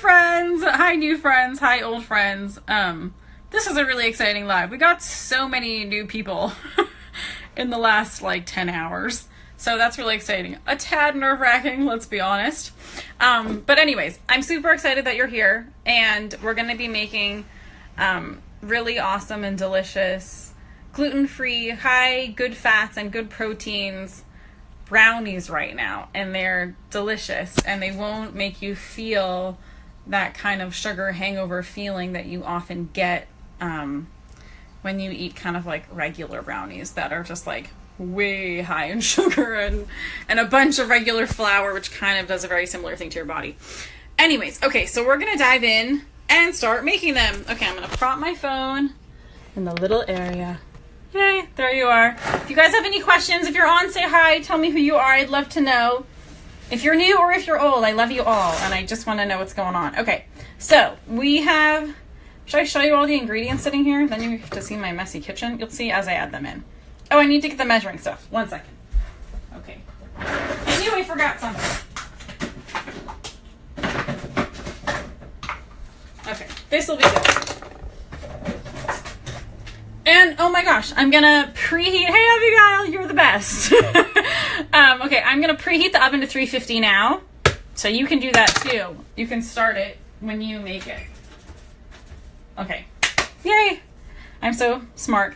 friends, hi new friends, hi old friends. This is a really exciting live. We got so many new people in the last like 10 hours. So that's really exciting. A tad nerve-wracking, let's be honest. But anyways, I'm super excited that you're here, and we're going to be making really awesome and delicious, gluten-free, high good fats and good proteins brownies right now. And they're delicious, and they won't make you feel that kind of sugar hangover feeling that you often get when you eat kind of like regular brownies that are just like way high in sugar and a bunch of regular flour, which kind of does a very similar thing to your body. Anyways, okay, so we're gonna dive in and start making them. Okay, I'm gonna prop my phone in the little area. Yay, there you are. If you guys have any questions, if you're on, say hi, tell me who you are. I'd love to know. If you're new or if you're old, I love you all, and I just want to know what's going on. Okay, so we have, should I show you all the ingredients sitting here? Then you have to see my messy kitchen. You'll see as I add them in. Oh, I need to get the measuring stuff. 1 second. Okay. I knew I forgot something. Okay, this will be good. And, oh my gosh, I'm gonna preheat. Hey, Abigail, you're the best. Okay, I'm gonna preheat the oven to 350 now. So you can do that too. You can start it when you make it. Okay. Yay. I'm so smart.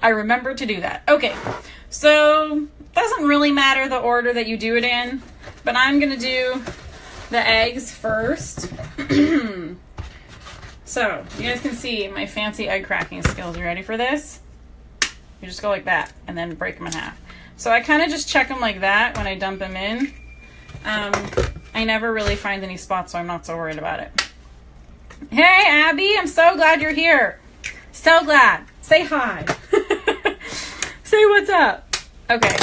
I remembered to do that. Okay, so doesn't really matter the order that you do it in, but I'm gonna do the eggs first. So you guys can see my fancy egg cracking skills. You ready for this? You just go like that and then break them in half. So I kind of just check them like that when I dump them in. I never really find any spots, so I'm not so worried about it. Hey, Abby, I'm so glad you're here. So glad. Say hi. Say what's up. Okay.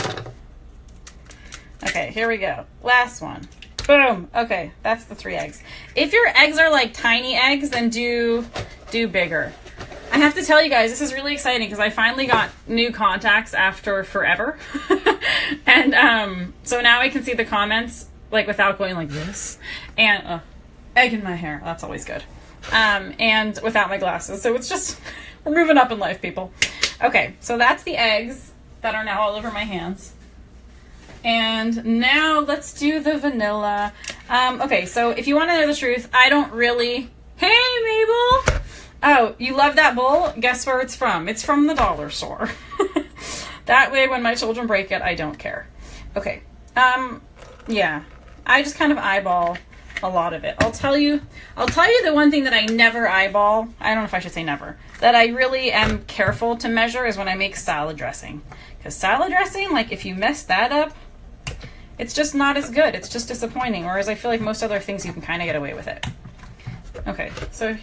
Okay, here we go. Last one. Boom. Okay, that's the 3 eggs. If your eggs are like tiny eggs, then do bigger. I have to tell you guys, this is really exciting because I finally got new contacts after forever. And so now I can see the comments like without going like this. And egg in my hair. That's always good. And without my glasses. So it's just, we're moving up in life, people. Okay, so that's the eggs that are now all over my hands. And now let's do the vanilla. Okay, so if you want to know the truth, I don't really... Hey, Mabel! Oh, you love that bowl? Guess where it's from? It's from the dollar store. That way, when my children break it, I don't care. Okay, yeah. I just kind of eyeball a lot of it. I'll tell you the one thing that I never eyeball, I don't know if I should say never, that I really am careful to measure is when I make salad dressing. Because salad dressing, like if you mess that up, it's just not as good. It's just disappointing. Whereas I feel like most other things you can kind of get away with it. Okay, so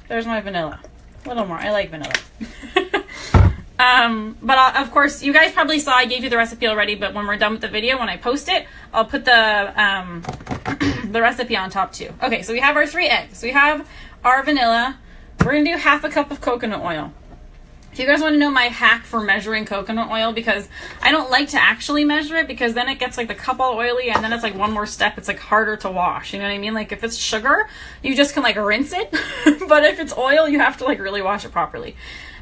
there's my vanilla. A little more. I like vanilla. But of course, you guys probably saw I gave you the recipe already, but when we're done with the video, when I post it, I'll put the the recipe on top too. Okay, so we have our 3 eggs. We have our vanilla. We're going to do half a cup of coconut oil. If you guys want to know my hack for measuring coconut oil, because I don't like to actually measure it because then it gets like the cup all oily and then it's like one more step. It's like harder to wash. You know what I mean? Like if it's sugar, you just can like rinse it. But if it's oil, you have to like really wash it properly.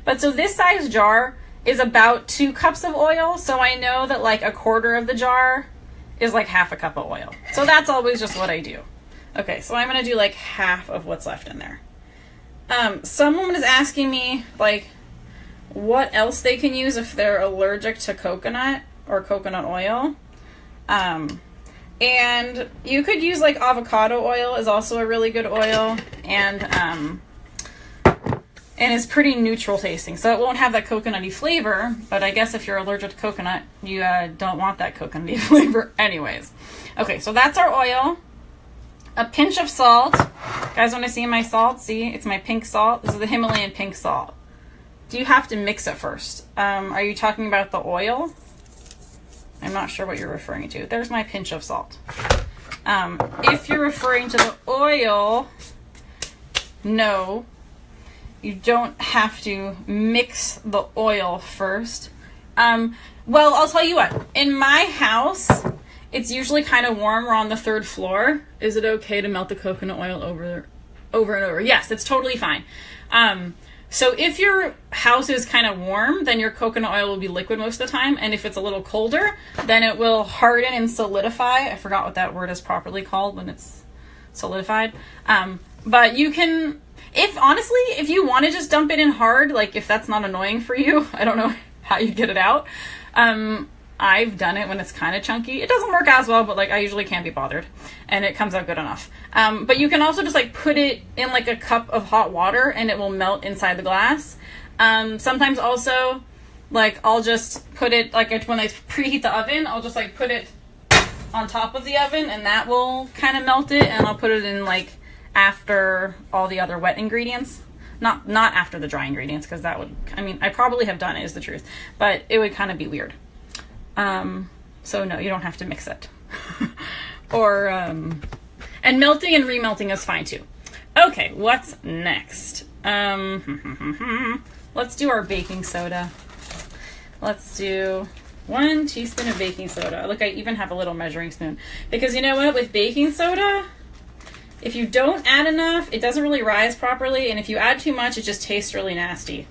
But so this size jar is about 2 cups of oil. So I know that like a quarter of the jar is like half a cup of oil. So that's always just what I do. Okay, so I'm going to do like half of what's left in there. Someone is asking me like what else they can use if they're allergic to coconut or coconut oil. And you could use like avocado oil is also a really good oil, and it's pretty neutral tasting, so it won't have that coconutty flavor, but I guess if you're allergic to coconut, you don't want that coconutty flavor anyways. Okay, so that's our oil. A pinch of salt. You guys want to see my salt? See, it's my pink salt. This is the Himalayan pink salt. Do you have to mix it first? Are you talking about the oil? I'm not sure what you're referring to. There's my pinch of salt. If you're referring to the oil, no, you don't have to mix the oil first. Well, I'll tell you what. In my house, it's usually kind of warm. We're on the 3rd floor. Is it okay to melt the coconut oil over and over? Yes, it's totally fine. So if your house is kind of warm, then your coconut oil will be liquid most of the time. And if it's a little colder, then it will harden and solidify. I forgot what that word is properly called when it's solidified. But you can, if you want to just dump it in hard, like if that's not annoying for you, I don't know how you get it out. I've done it when it's kind of chunky. It doesn't work as well, but like I usually can't be bothered and it comes out good enough. But you can also just like put it in like a cup of hot water and it will melt inside the glass. Sometimes also like I'll just put it like when I preheat the oven, I'll just like put it on top of the oven and that will kind of melt it, and I'll put it in like after all the other wet ingredients. Not after the dry ingredients, because that would, I mean, I probably have done it is the truth, but it would kind of be weird. So no, you don't have to mix it. Or, and melting and remelting is fine too. Okay, what's next? Let's do our baking soda. Let's do 1 teaspoon of baking soda. Look, I even have a little measuring spoon. Because you know what, with baking soda, if you don't add enough, it doesn't really rise properly, and if you add too much, it just tastes really nasty.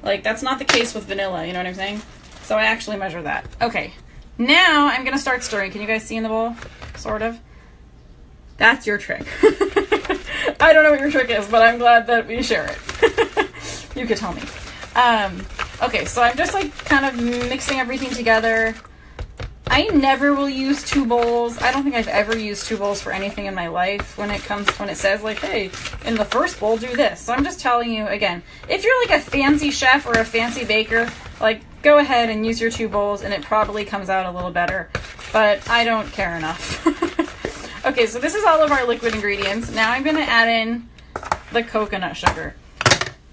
Like, that's not the case with vanilla, you know what I'm saying? So I actually measure that. Okay, now I'm gonna start stirring. Can you guys see in the bowl? Sort of. That's your trick. I don't know what your trick is, but I'm glad that we share it. You could tell me. Okay, so I'm just like kind of mixing everything together. I never will use 2 bowls. I don't think I've ever used 2 bowls for anything in my life when it says like, hey, in the first bowl, do this. So I'm just telling you again, if you're like a fancy chef or a fancy baker, like go ahead and use your 2 bowls and it probably comes out a little better, but I don't care enough. Okay, so this is all of our liquid ingredients. Now I'm gonna add in the coconut sugar.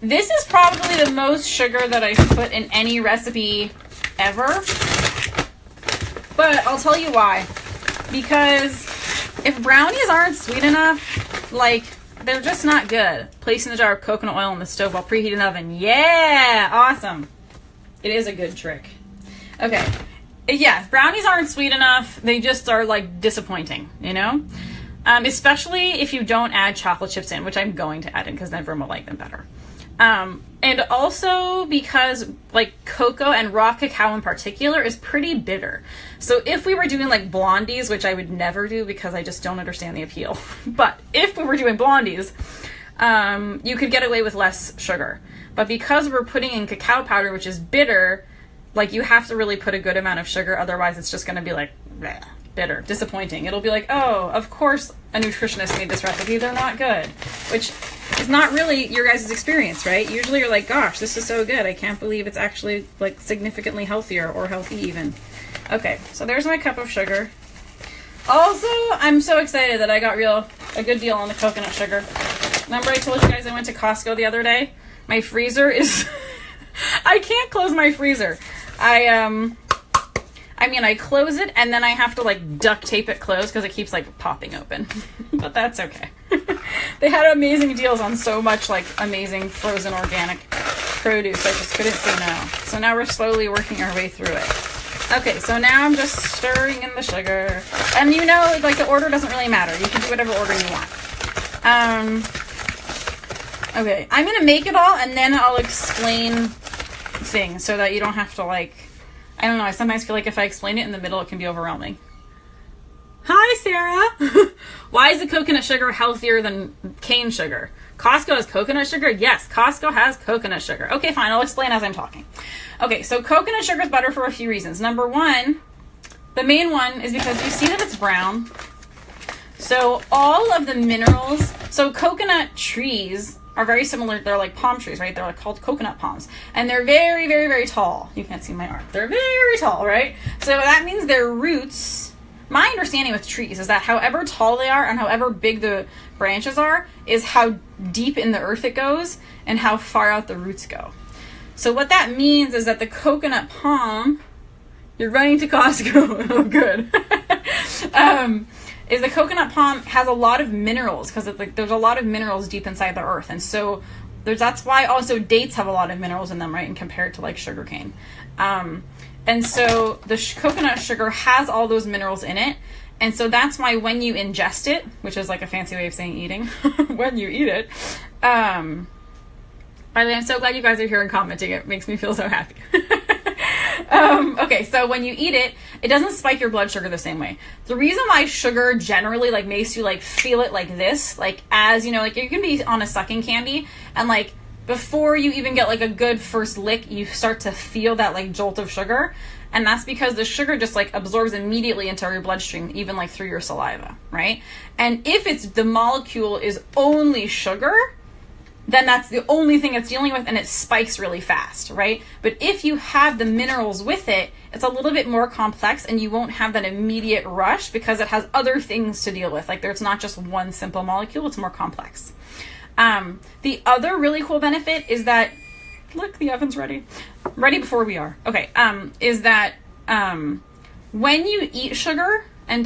This is probably the most sugar that I've put in any recipe ever. But I'll tell you why. Because if brownies aren't sweet enough, like, they're just not good. Placing the jar of coconut oil on the stove while preheating the oven. Yeah! Awesome. It is a good trick. Okay. Yeah, if brownies aren't sweet enough, they just are, like, disappointing, you know? Especially if you don't add chocolate chips in, which I'm going to add in because everyone will like them better. And also because like cocoa and raw cacao in particular is pretty bitter. So if we were doing like blondies, which I would never do because I just don't understand the appeal, but if we were doing blondies, you could get away with less sugar. But because we're putting in cacao powder, which is bitter, like you have to really put a good amount of sugar, otherwise it's just going to be like bleh, bitter, disappointing. It'll be like, oh, of course a nutritionist made this recipe, they're not good, which is not really your guys' experience, right? Usually you're like, gosh, this is so good, I can't believe it's actually like significantly healthier or healthy even. Okay, so there's my cup of sugar. Also, I'm so excited that I got a good deal on the coconut sugar. Remember I told you guys I went to Costco the other day? My freezer is I can't close my freezer. I mean, I close it and then I have to like duct tape it closed because it keeps like popping open. But that's okay. They had amazing deals on so much like amazing frozen organic produce. I just couldn't say no. So now we're slowly working our way through it. Okay, so now I'm just stirring in the sugar. And you know, like the order doesn't really matter. You can do whatever order you want. Okay, I'm gonna make it all and then I'll explain things so that you don't have to like, I don't know, I sometimes feel like if I explain it in the middle, it can be overwhelming. Hi, Sarah! Why is the coconut sugar healthier than cane sugar? Costco has coconut sugar? Yes, Costco has coconut sugar. Okay, fine, I'll explain as I'm talking. Okay, so coconut sugar is better for a few reasons. Number one, the main one is because you see that it's brown. So all of the minerals, so coconut trees are very similar. They're like palm trees, right? They're like called coconut palms. And they're very, very, very tall. You can't see my arm. They're very tall, right? So that means their roots, my understanding with trees is that however tall they are and however big the branches are is how deep in the earth it goes and how far out the roots go. So what that means is that the coconut palm, you're running to Costco. Oh, good. Is the coconut palm has a lot of minerals because like, there's a lot of minerals deep inside the earth, and so that's why also dates have a lot of minerals in them, right? And compared to like sugarcane, And so the coconut sugar has all those minerals in it. And so that's why when you ingest it, which is like a fancy way of saying eating, when you eat it, by the way, I'm so glad you guys are here and commenting. It makes me feel so happy. Okay, so when you eat it, it doesn't spike your blood sugar the same way. The reason why sugar generally like makes you like feel it like this, like as, you know, like you can be on a sucking candy and like before you even get like a good first lick, you start to feel that like jolt of sugar. And that's because the sugar just like absorbs immediately into your bloodstream, even like through your saliva, right? And if it's the molecule is only sugar, then that's the only thing it's dealing with and it spikes really fast, right? But if you have the minerals with it, it's a little bit more complex and you won't have that immediate rush because it has other things to deal with. Like there's not just one simple molecule, it's more complex. The other really cool benefit is that, look, the oven's ready before we are. Okay, is that when you eat sugar and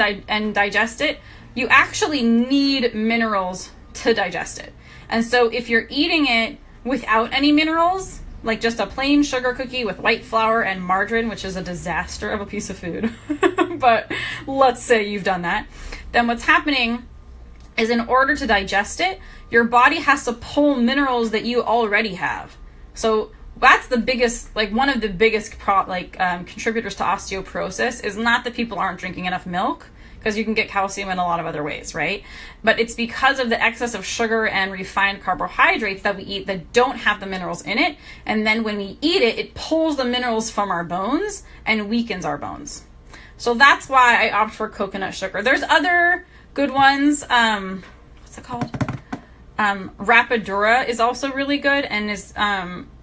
digest it, you actually need minerals to digest it. And so if you're eating it without any minerals, like just a plain sugar cookie with white flour and margarine, which is a disaster of a piece of food, but let's say you've done that, then what's happening is in order to digest it, your body has to pull minerals that you already have. So that's the biggest, like one of the biggest contributors to osteoporosis is not that people aren't drinking enough milk, because you can get calcium in a lot of other ways, right? But it's because of the excess of sugar and refined carbohydrates that we eat that don't have the minerals in it. And then when we eat it, it pulls the minerals from our bones and weakens our bones. So that's why I opt for coconut sugar. There's other good ones. What's it called? Rapadura is also really good, and is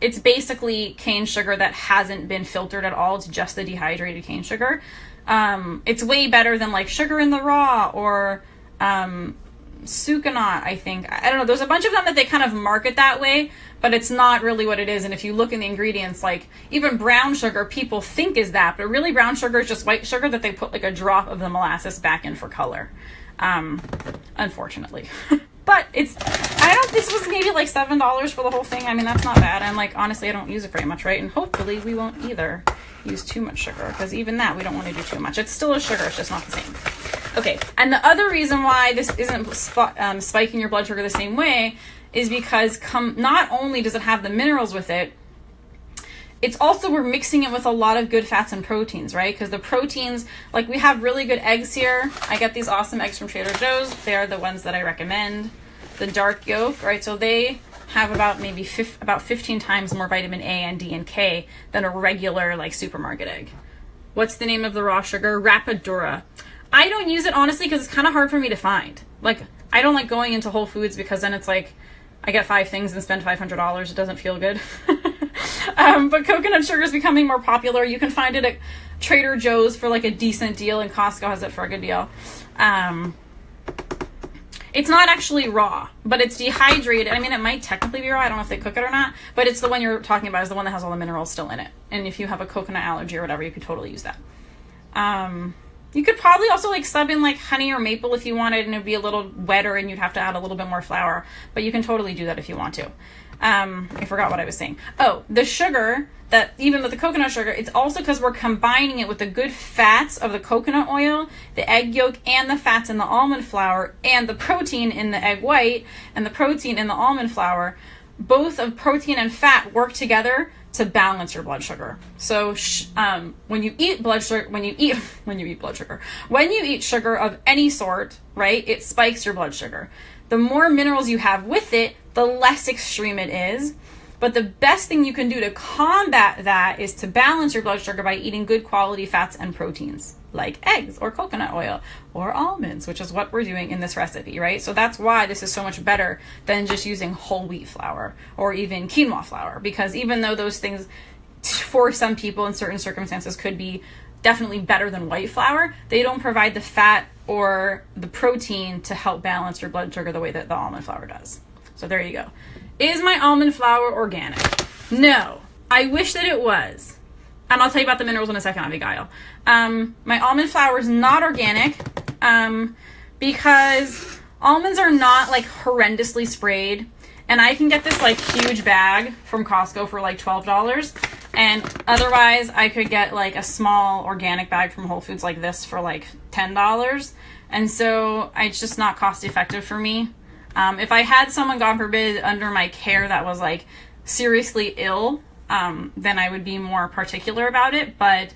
it's basically cane sugar that hasn't been filtered at all. It's just the dehydrated cane sugar. It's way better than like sugar in the raw or sucanat, I think. I don't know. There's a bunch of them that they kind of market that way, but it's not really what it is. And if you look in the ingredients, like even brown sugar, people think is that, but really brown sugar is just white sugar that they put like a drop of the molasses back in for color. Unfortunately. But this was maybe like $7 for the whole thing. I mean, that's not bad. And like, honestly, I don't use it very much, right? And hopefully we won't either use too much sugar, because even that, we don't want to do too much. It's still a sugar, it's just not the same. Okay, and the other reason why this isn't spiking your blood sugar the same way is because not only does it have the minerals with it, it's also we're mixing it with a lot of good fats and proteins, right? Because the proteins, like we have really good eggs here. I get these awesome eggs from Trader Joe's. They're the ones that I recommend. The dark yolk, right? So they have about maybe about 15 times more vitamin A and D and K than a regular like supermarket egg. What's the name of the raw sugar? Rapadura. I don't use it honestly because it's kind of hard for me to find. Like I don't like going into Whole Foods because then it's like I get 5 things and spend $500. It doesn't feel good. But coconut sugar is becoming more popular. You can find it at Trader Joe's for like a decent deal, and Costco has it for a good deal. It's not actually raw, but it's dehydrated. I mean, it might technically be raw. I don't know if they cook it or not, but it's the one you're talking about is the one that has all the minerals still in it. And if you have a coconut allergy or whatever, you could totally use that. You could probably also like sub in like honey or maple if you wanted, and it'd be a little wetter and you'd have to add a little bit more flour, but you can totally do that if you want to. I forgot what I was saying. Oh, the sugar, that even with the coconut sugar, it's also because we're combining it with the good fats of the coconut oil, the egg yolk, and the fats in the almond flour, and the protein in the egg white, and the protein in the almond flour. Both of protein and fat work together to balance your blood sugar. So when you eat sugar of any sort, right, it spikes your blood sugar. The more minerals you have with it, the less extreme it is. But the best thing you can do to combat that is to balance your blood sugar by eating good quality fats and proteins, like eggs or coconut oil or almonds, which is what we're doing in this recipe, right? So that's why this is so much better than just using whole wheat flour or even quinoa flour, because even though those things for some people in certain circumstances could be definitely better than white flour, they don't provide the fat or the protein to help balance your blood sugar the way that the almond flour does. So there you go. Is my almond flour organic? No. I wish that it was. And I'll tell you about the minerals in a second, Abigail. My almond flour is not organic because almonds are not like horrendously sprayed. And I can get this like huge bag from Costco for like $12. And otherwise, I could get like a small organic bag from Whole Foods like this for like $10. And so it's just not cost effective for me. If I had someone, God forbid, under my care that was like seriously ill, then I would be more particular about it. But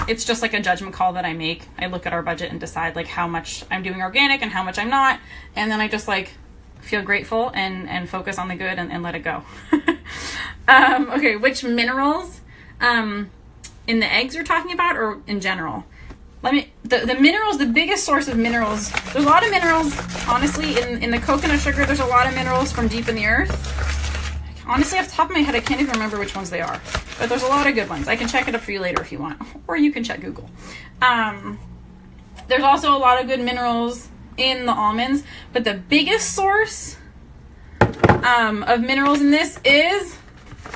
it's just like a judgment call that I make. I look at our budget and decide like how much I'm doing organic and how much I'm not. And then I just like feel grateful and focus on the good and let it go. Okay, which minerals in the eggs you're talking about or in general? The minerals, the biggest source of minerals, there's a lot of minerals, honestly, in the coconut sugar, there's a lot of minerals from deep in the earth. Honestly, off the top of my head, I can't even remember which ones they are, but there's a lot of good ones. I can check it up for you later if you want, or you can check Google. There's also a lot of good minerals in the almonds, but the biggest source of minerals in this is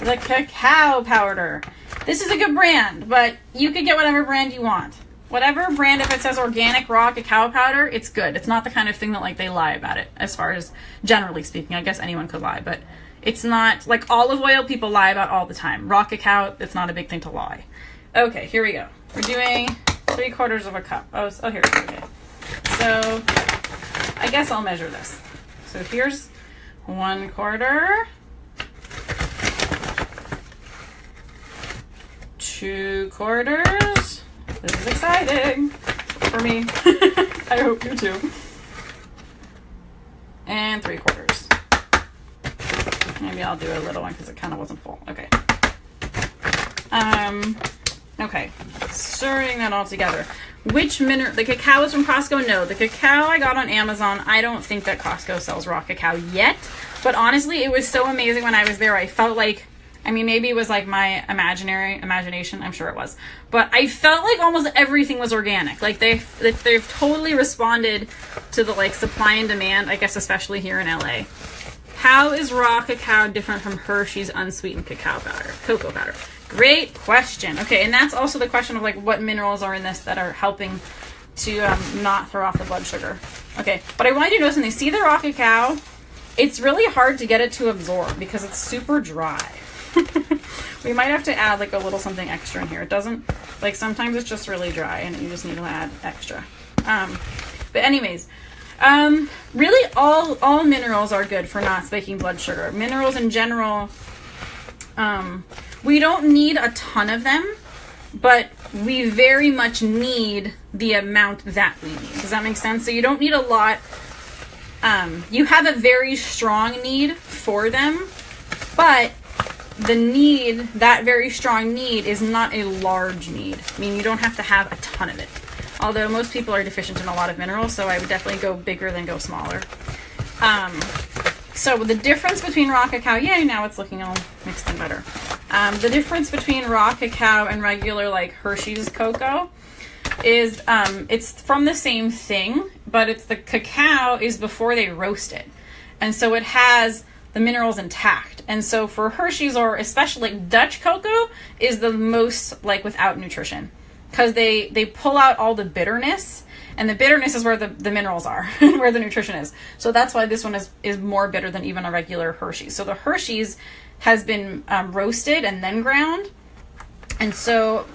the cacao powder. This is a good brand, but you could get whatever brand you want. Whatever brand, if it says organic raw cacao powder, it's good. It's not the kind of thing that like they lie about it, as far as generally speaking. I guess anyone could lie, but it's not like olive oil people lie about all the time. Raw cacao, it's not a big thing to lie. Okay, here we go. We're doing 3/4 of a cup. Oh, here it is. Okay. So I guess I'll measure this. So here's 1/4, 2/4. This is exciting for me. I hope you too. And 3/4. Maybe I'll do a little one because it kind of wasn't full. Okay. Okay. Stirring that all together. Which mineral? The cacao is from Costco? No. The cacao I got on Amazon. I don't think that Costco sells raw cacao yet. But honestly, it was so amazing when I was there. I felt like, I mean, maybe it was like my imagination. I'm sure it was. But I felt like almost everything was organic. Like they've totally responded to the like supply and demand, I guess, especially here in LA. How is raw cacao different from Hershey's unsweetened cocoa powder? Great question. Okay, and that's also the question of like what minerals are in this that are helping to not throw off the blood sugar. Okay, but I want you to know something. See the raw cacao? It's really hard to get it to absorb because it's super dry. We might have to add like a little something extra in here. It doesn't, like sometimes it's just really dry and you just need to add extra. But anyways, really all minerals are good for not spiking blood sugar. Minerals in general, we don't need a ton of them, but we very much need the amount that we need. Does that make sense? So you don't need a lot. You have a very strong need for them, but that very strong need is not a large need. I mean, you don't have to have a ton of it. Although most people are deficient in a lot of minerals, so I would definitely go bigger than go smaller. So the difference between raw cacao, yay, now it's looking all mixed in better. The difference between raw cacao and regular like Hershey's cocoa is it's from the same thing, but it's the cacao is before they roast it. And so it has the minerals intact. And so for Hershey's, or especially like Dutch cocoa, is the most like without nutrition. Because they pull out all the bitterness, and the bitterness is where the minerals are, where the nutrition is. So that's why this one is more bitter than even a regular Hershey's. So the Hershey's has been roasted and then ground. And so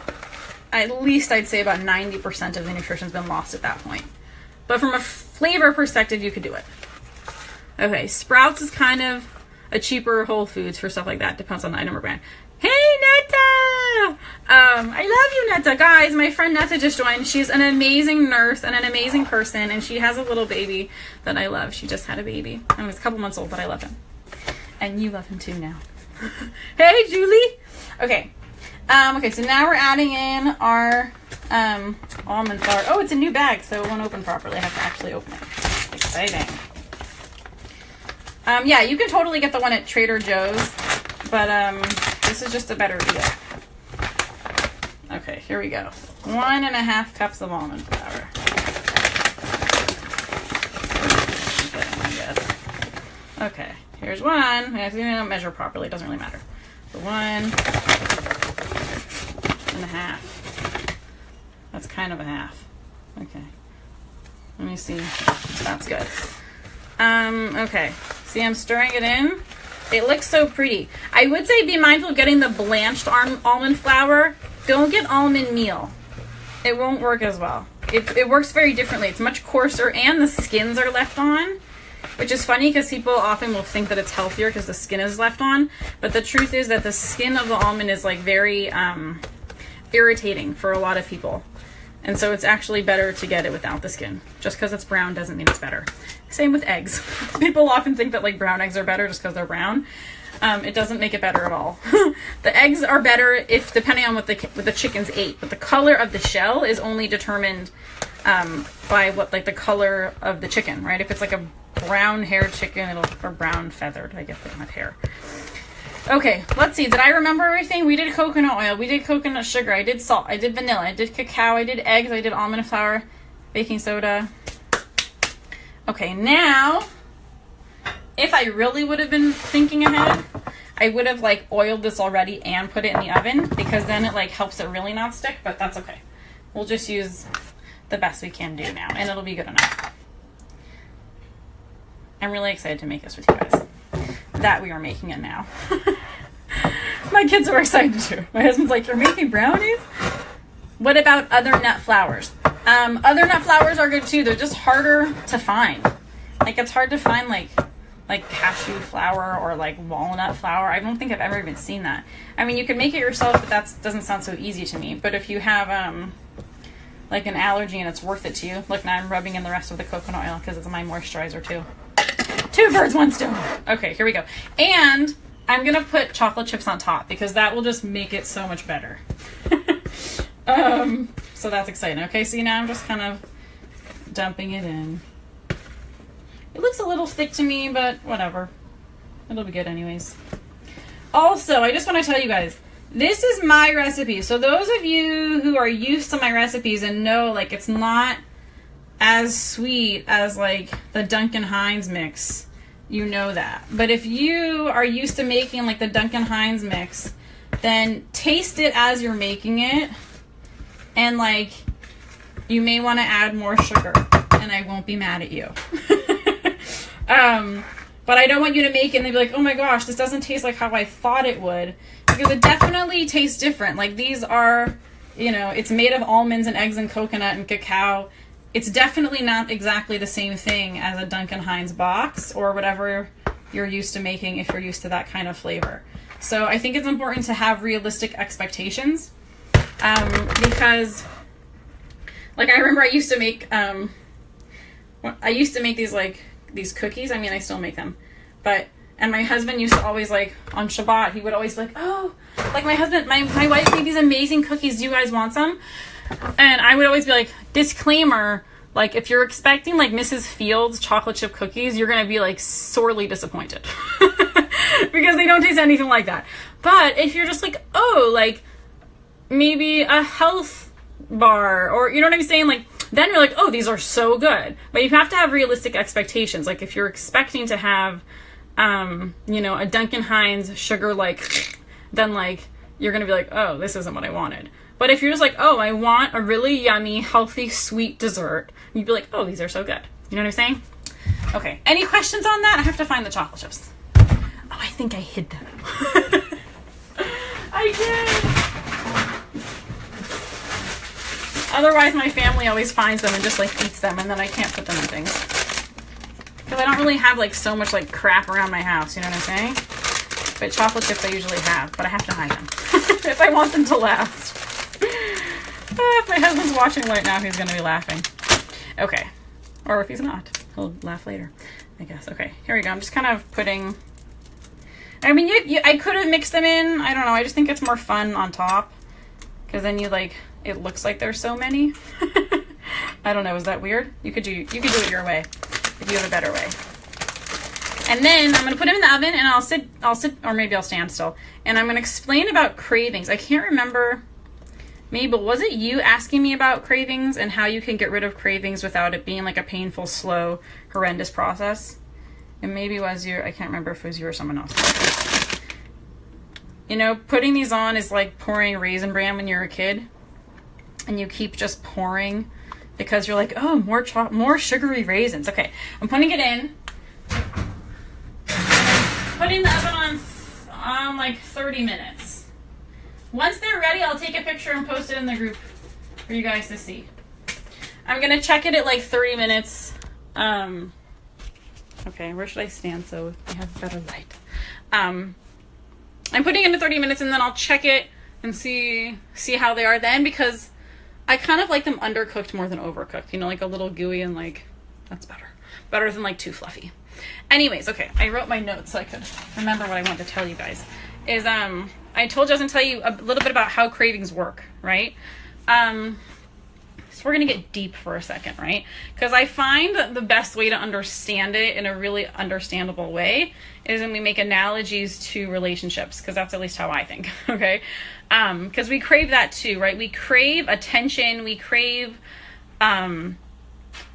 at least I'd say about 90% of the nutrition's been lost at that point. But from a flavor perspective, you could do it. Okay, Sprouts is kind of a cheaper Whole Foods for stuff like that. Depends on the item or brand. Hey, Netta! I love you, Netta. Guys, my friend Netta just joined. She's an amazing nurse and an amazing person, and she has a little baby that I love. She just had a baby. I mean, it's a couple months old, but I love him. And you love him too now. Hey, Julie! Okay. Okay, so now we're adding in our almond flour. Oh, it's a new bag, so it won't open properly. I have to actually open it. Exciting. Yeah, you can totally get the one at Trader Joe's, but this is just a better deal. Okay, here we go. 1.5 cups of almond flour. Okay, here's one. I don't measure properly, it doesn't really matter. So 1.5. That's kind of a half. Okay. Let me see. That's good. Okay. See, I'm stirring it in. It looks so pretty. I would say be mindful of getting the blanched almond flour. Don't get almond meal. It won't work as well. It works very differently. It's much coarser and the skins are left on, which is funny because people often will think that it's healthier because the skin is left on. But the truth is that the skin of the almond is like very irritating for a lot of people. And so it's actually better to get it without the skin. Just because it's brown doesn't mean it's better. Same with eggs. People often think that like brown eggs are better just because they're brown. It doesn't make it better at all. The eggs are better if depending on what the chickens ate, but the color of the shell is only determined by what like the color of the chicken, right? If it's like a brown haired chicken, or brown feathered, I guess they don't have hair. Okay, let's see. Did I remember everything? We did coconut oil. We did coconut sugar. I did salt. I did vanilla. I did cacao. I did eggs. I did almond flour, baking soda. Okay, now, if I really would have been thinking ahead, I would have like oiled this already and put it in the oven because then it like helps it really not stick, but that's okay. We'll just use the best we can do now and it'll be good enough. I'm really excited to make this with you guys. That we are making it now. My kids are excited too. My husband's like, you're making brownies? What about other nut flours? Other nut flours are good too. They're just harder to find. Like it's hard to find like cashew flour or like walnut flour. I don't think I've ever even seen that. I mean, you could make it yourself, but that doesn't sound so easy to me. But if you have like an allergy and it's worth it to you, look, now I'm rubbing in the rest of the coconut oil because it's my moisturizer too. Two birds, one stone. Okay, here we go. And I'm gonna put chocolate chips on top because that will just make it so much better. So that's exciting. Okay, see now I'm just kind of dumping it in. It looks a little thick to me, but whatever. It'll be good anyways. Also, I just want to tell you guys, this is my recipe. So those of you who are used to my recipes and know like it's not as sweet as like the Duncan Hines mix, you know that. But if you are used to making like the Duncan Hines mix, then taste it as you're making it. And like, you may want to add more sugar and I won't be mad at you. But I don't want you to make it and they'd be like, oh my gosh, this doesn't taste like how I thought it would. Because it definitely tastes different. Like these are, you know, it's made of almonds and eggs and coconut and cacao. It's definitely not exactly the same thing as a Duncan Hines box or whatever you're used to making if you're used to that kind of flavor. So I think it's important to have realistic expectations. Because like I remember I used to make these cookies. I mean, I still make them, and my husband used to always like on Shabbat, he would always be like, oh, like my wife made these amazing cookies. Do you guys want some? And I would always be like, disclaimer, like if you're expecting like Mrs. Fields chocolate chip cookies, you're going to be like sorely disappointed because they don't taste anything like that. But if you're just like, oh, like maybe a health bar or you know what I'm saying? Like, then you're like, oh, these are so good. But you have to have realistic expectations. Like if you're expecting to have, you know, a Duncan Hines sugar, like, then like, you're going to be like, oh, this isn't what I wanted. But if you're just like, oh, I want a really yummy, healthy, sweet dessert, you'd be like, oh, these are so good. You know what I'm saying? Okay. Any questions on that? I have to find the chocolate chips. Oh, I think I hid them. I did. Otherwise, my family always finds them and just like eats them, and then I can't put them in things. Because I don't really have like so much like crap around my house, you know what I'm saying? But chocolate chips I usually have, but I have to hide them if I want them to last. If my husband's watching right now, he's going to be laughing. Okay. Or if he's not, he'll laugh later, I guess. Okay, here we go. I'm just kind of putting... I mean, I could have mixed them in. I don't know. I just think it's more fun on top. Because then you like... It looks like there's so many. I don't know. Is that weird? You could do it your way if you have a better way. And then I'm going to put them in the oven and I'll sit, or maybe I'll stand still. And I'm going to explain about cravings. I can't remember... Mabel, was it you asking me about cravings and how you can get rid of cravings without it being like a painful, slow, horrendous process? It maybe was you. I can't remember if it was you or someone else. You know, putting these on is like pouring Raisin Bran when you're a kid. And you keep just pouring because you're like, oh, more sugary raisins. Okay, I'm putting it in. Put putting the oven on like 30 minutes. Once they're ready, I'll take a picture and post it in the group for you guys to see. I'm gonna check it at like 30 minutes. Okay, where should I stand so I have better light? I'm putting it in 30 minutes and then I'll check it and see how they are then, because I kind of like them undercooked more than overcooked. You know, like a little gooey, and like, that's better. Better than like too fluffy. Anyways, okay, I wrote my notes so I could remember what I wanted to tell you guys. Is I told you I was gonna tell you a little bit about how cravings work, right? So we're gonna get deep for a second, right? Because I find that the best way to understand it in a really understandable way is when we make analogies to relationships, because that's at least how I think, okay? Because we crave that too, right? We crave attention, we crave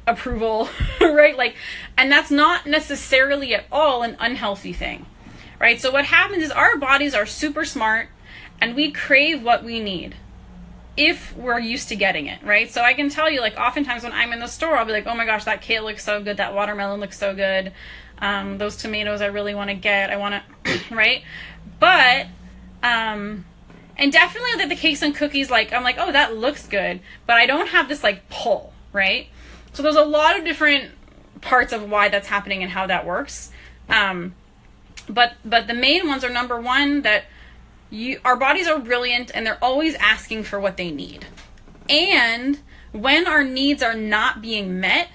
approval, right? Like, and that's not necessarily at all an unhealthy thing, right? So what happens is our bodies are super smart and we crave what we need if we're used to getting it, right? So I can tell you, like, oftentimes when I'm in the store, I'll be like, oh my gosh, that kale looks so good, that watermelon looks so good, those tomatoes I really want to get, I want to, right? But, and definitely like the cakes and cookies, like, I'm like, oh, that looks good, but I don't have this like pull, right? So there's a lot of different parts of why that's happening and how that works. But the main ones are, number one, that our bodies are brilliant and they're always asking for what they need. And when our needs are not being met,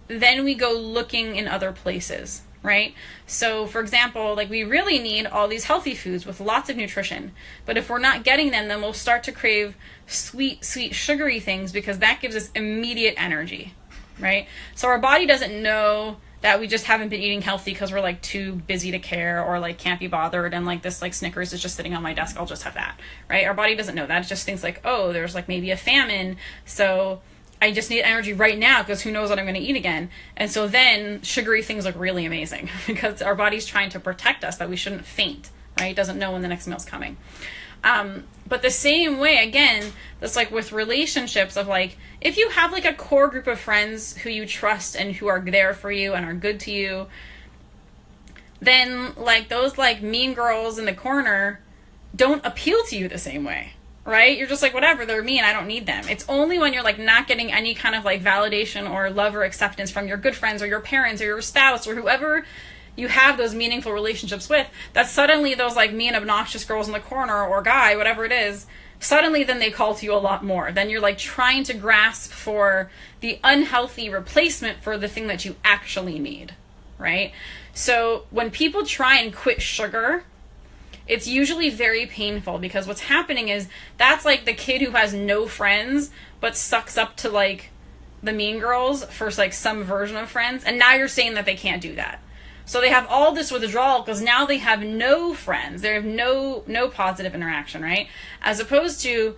then we go looking in other places, right? So for example, like, we really need all these healthy foods with lots of nutrition. But if we're not getting them, then we'll start to crave sweet, sugary things, because that gives us immediate energy, right? So our body doesn't know that we just haven't been eating healthy because we're like too busy to care, or like can't be bothered, and like this like Snickers is just sitting on my desk, I'll just have that, right? Our body doesn't know that. It just thinks like, oh, there's like maybe a famine, so I just need energy right now because who knows what I'm going to eat again. And so then sugary things look really amazing because our body's trying to protect us that we shouldn't faint, right? It doesn't know when the next meal's coming. But the same way, again, that's like with relationships, of like, if you have like a core group of friends who you trust and who are there for you and are good to you, then like those like mean girls in the corner don't appeal to you the same way, right? You're just like, whatever, they're mean, I don't need them. It's only when you're like not getting any kind of like validation or love or acceptance from your good friends or your parents or your spouse or whoever you have those meaningful relationships with, that suddenly those like mean, obnoxious girls in the corner, or guy, whatever it is, suddenly then they call to you a lot more. Then you're like trying to grasp for the unhealthy replacement for the thing that you actually need, right? So when people try and quit sugar, it's usually very painful, because what's happening is that's like the kid who has no friends but sucks up to like the mean girls for like some version of friends, and now you're saying that they can't do that. So they have all this withdrawal because now they have no friends. They have no positive interaction, right? As opposed to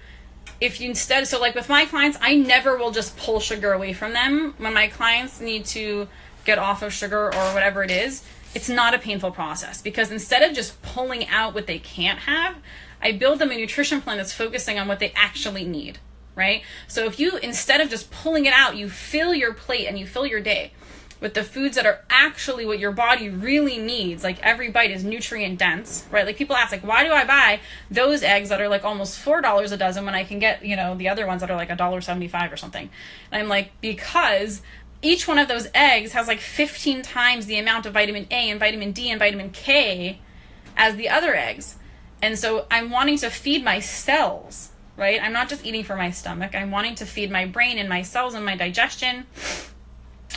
if you instead, so like with my clients, I never will just pull sugar away from them. When my clients need to get off of sugar or whatever it is, it's not a painful process, because instead of just pulling out what they can't have, I build them a nutrition plan that's focusing on what they actually need, right? So if you, instead of just pulling it out, you fill your plate and you fill your day with the foods that are actually what your body really needs. Like every bite is nutrient dense, right? Like people ask, like, why do I buy those eggs that are like almost $4 a dozen when I can get, you know, the other ones that are like $1.75 or something? And I'm like, because each one of those eggs has like 15 times the amount of vitamin A and vitamin D and vitamin K as the other eggs. And so I'm wanting to feed my cells, right? I'm not just eating for my stomach. I'm wanting to feed my brain and my cells and my digestion.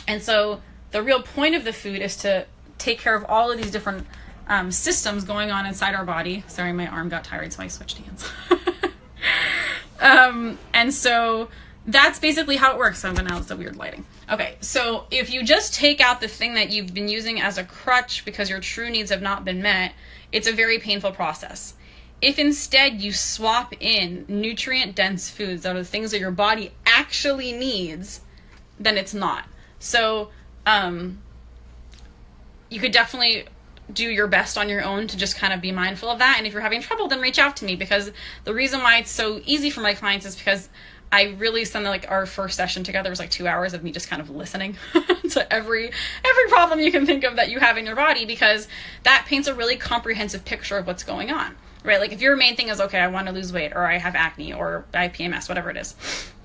And so the real point of the food is to take care of all of these different systems going on inside our body. Sorry, my arm got tired, so I switched hands. And so that's basically how it works. So now it's a weird lighting. Okay, so if you just take out the thing that you've been using as a crutch because your true needs have not been met, it's a very painful process. If instead you swap in nutrient-dense foods that are the things that your body actually needs, then it's not. So you could definitely do your best on your own to just kind of be mindful of that. And if you're having trouble, then reach out to me, because the reason why it's so easy for my clients is because I really spent like our first session together was like 2 hours of me just kind of listening to every problem you can think of that you have in your body, because that paints a really comprehensive picture of what's going on, right? Like if your main thing is, okay, I want to lose weight, or I have acne, or I have PMS, whatever it is,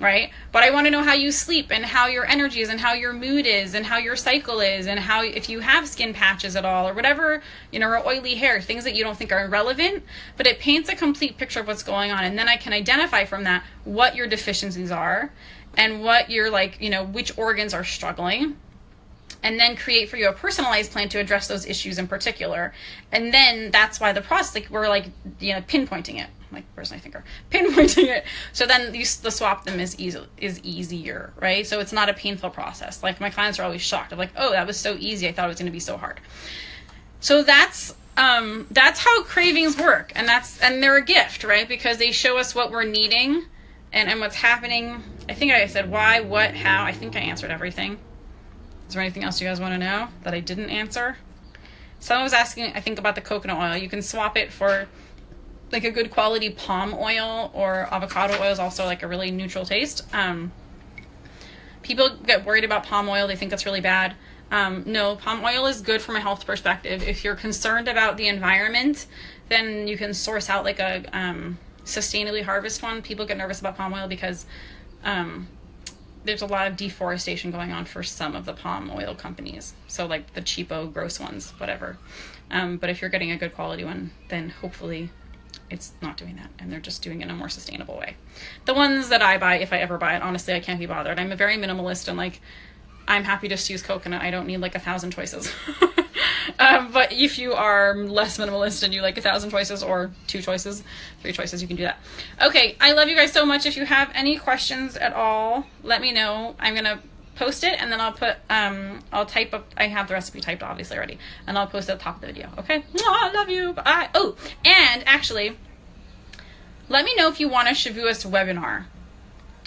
right? But I want to know how you sleep, and how your energy is, and how your mood is, and how your cycle is, and how, if you have skin patches at all, or whatever, you know, or oily hair, things that you don't think are relevant, but it paints a complete picture of what's going on. And then I can identify from that what your deficiencies are, and what your, like, you know, which organs are struggling, and then create for you a personalized plan to address those issues in particular. And then that's why the process, like, we're like, you know, pinpointing it, like, where's my finger? Pinpointing it. So then the swap them is easier, right? So it's not a painful process. Like, my clients are always shocked. I'm like, oh, that was so easy. I thought it was going to be so hard. So that's how cravings work. And they're a gift, right? Because they show us what we're needing and what's happening. I think I said why, what, how. I think I answered everything. Is there anything else you guys want to know that I didn't answer? Someone was asking, I think, about the coconut oil. You can swap it for like a good quality palm oil, or avocado oil is also like a really neutral taste. People get worried about palm oil. They think it's really bad. No, palm oil is good from a health perspective. If you're concerned about the environment, then you can source out like a sustainably harvested one. People get nervous about palm oil because there's a lot of deforestation going on for some of the palm oil companies. So like the cheapo, gross ones, whatever. But if you're getting a good quality one, then hopefully it's not doing that, and they're just doing it in a more sustainable way. The ones that I buy, if I ever buy it, honestly, I can't be bothered. I'm a very minimalist, and like, I'm happy just to use coconut. I don't need like 1,000 choices. But if you are less minimalist and you like 1,000 choices, or 2 choices, 3 choices, you can do that. Okay, I love you guys so much. If you have any questions at all, let me know. I'm gonna post it, and then I'll put I'll type up, I have the recipe typed obviously already, and I'll post it at the top of the video. Okay, I love you. Bye. Oh, and actually, let me know if you want a Shavuos webinar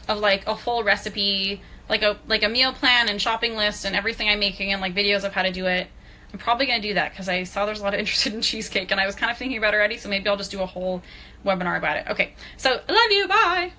of like a full recipe, like a meal plan and shopping list and everything I'm making, and like videos of how to do it. I'm probably going to do that because I saw there's a lot of interest in cheesecake, and I was kind of thinking about it already, so maybe I'll just do a whole webinar about it. Okay, so I love you. Bye.